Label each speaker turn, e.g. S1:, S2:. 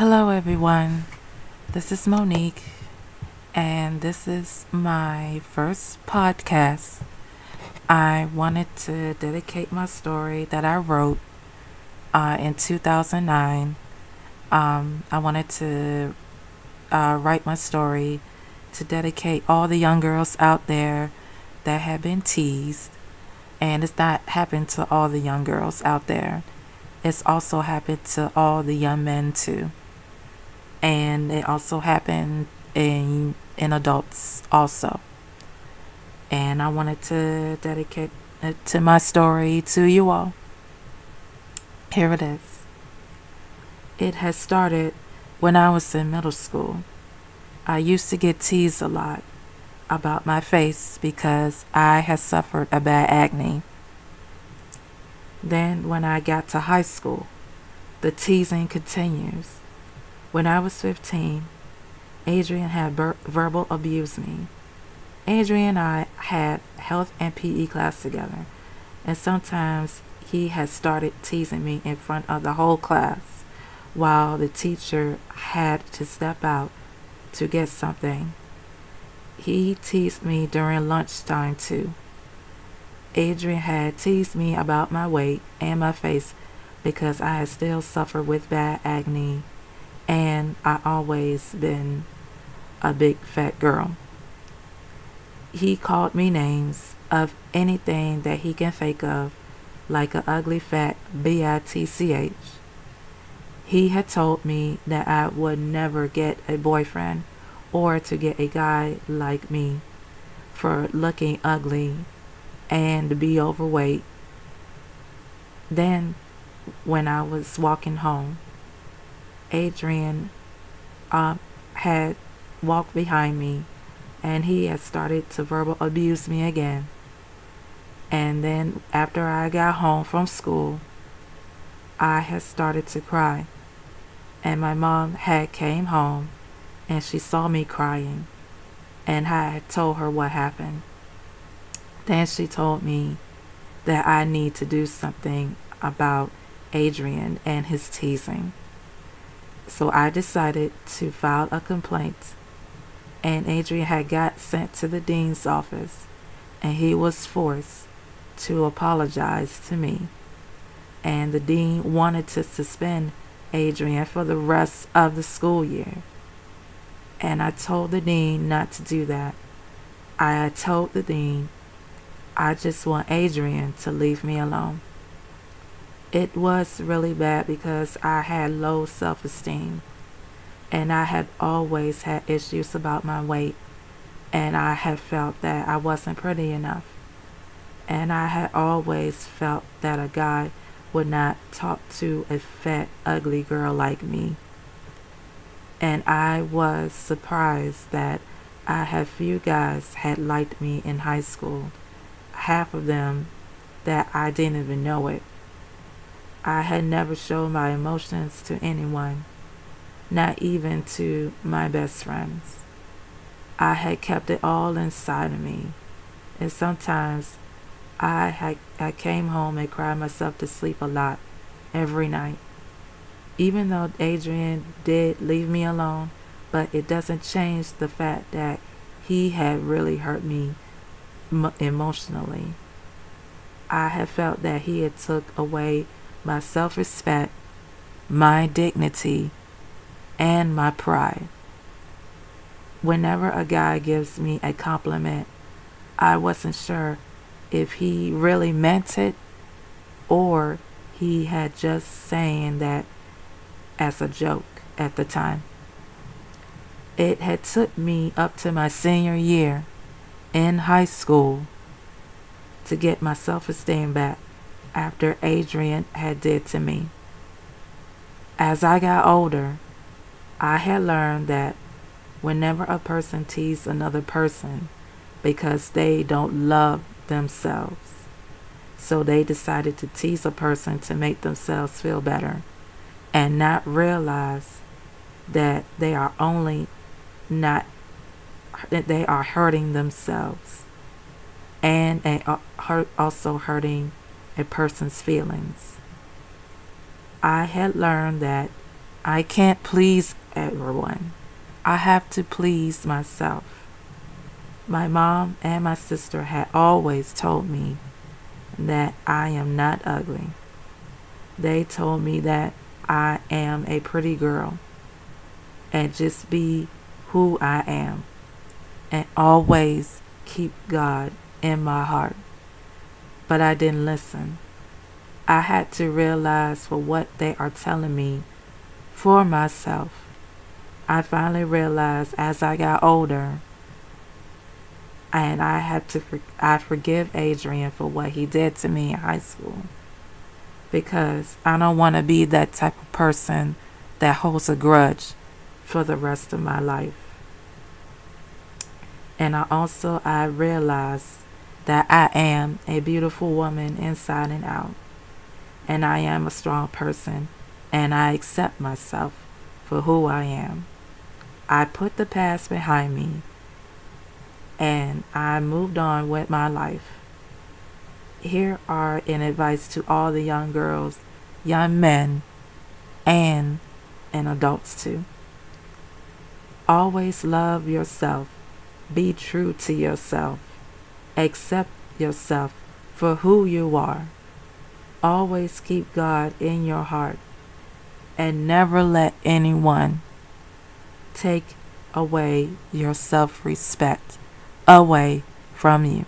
S1: Hello, everyone. This is Monique, and this is my first podcast. I wanted to dedicate my story that I wrote in 2009. I wanted to write my story to dedicate all the young girls out there that have been teased. And it's not happened to all the young girls out there, it's also happened to all the young men, too. And it also happened in adults also. And I wanted to dedicate it to my story to you all. Here it is. It has started when I was in middle school. I used to get teased a lot about my face because I had suffered a bad acne. Then when I got to high school, the teasing continues. When I was 15, Adrian had verbal abused me. Adrian and I had health and PE class together, and sometimes he had started teasing me in front of the whole class while the teacher had to step out to get something. He teased me during lunchtime too. Adrian had teased me about my weight and my face because I had still suffered with bad acne and I always been a big fat girl. He called me names of anything that he can think of, like a ugly fat bitch. He had told me that I would never get a boyfriend or to get a guy like me for looking ugly and be overweight. Then, when I was walking home, Adrian had walked behind me and he had started to verbal abuse me again. And then after I got home from school, I had started to cry. And my mom had came home and she saw me crying and I had told her what happened. Then she told me that I need to do something about Adrian and his teasing. So I decided to file a complaint, and Adrian had got sent to the dean's office, and he was forced to apologize to me. And the dean wanted to suspend Adrian for the rest of the school year. And I told the dean not to do that. I had told the dean I just want Adrian to leave me alone. It was really bad because I had low self-esteem and I had always had issues about my weight and I had felt that I wasn't pretty enough. And I had always felt that a guy would not talk to a fat, ugly girl like me. And I was surprised that I had few guys had liked me in high school. Half of them that I didn't even know it. I had never shown my emotions to anyone, not even to my best friends. I had kept it all inside of me, and sometimes I came home and cried myself to sleep a lot every night. Even though Adrian did leave me alone, but it doesn't change the fact that he had really hurt me emotionally. I had felt that he had took away my self-respect, my dignity, and my pride. Whenever a guy gives me a compliment, I wasn't sure if he really meant it or he had just saying that as a joke at the time. It had took me up to my senior year in high school to get my self-esteem back after Adrian had did to me. As I got older, I had learned that whenever a person teases another person because they don't love themselves, so they decided to tease a person to make themselves feel better and not realize that they are only not that they are hurting themselves and they are also hurting a person's feelings. I had learned that I can't please everyone. I have to please myself. My mom and my sister had always told me that I am not ugly. They told me that I am a pretty girl and just be who I am and always keep God in my heart. But I didn't listen. I had to realize for what they are telling me for myself. I finally realized as I got older, and I forgive Adrian for what he did to me in high school, because I don't want to be that type of person that holds a grudge for the rest of my life. And I realized that I am a beautiful woman inside and out, and I am a strong person, and I accept myself for who I am. I put the past behind me and I moved on with my life. Here are an advice to all the young girls, young men, and adults too. Always love yourself. Be true to yourself. Accept yourself for who you are. Always keep God in your heart and never let anyone take away your self-respect away from you.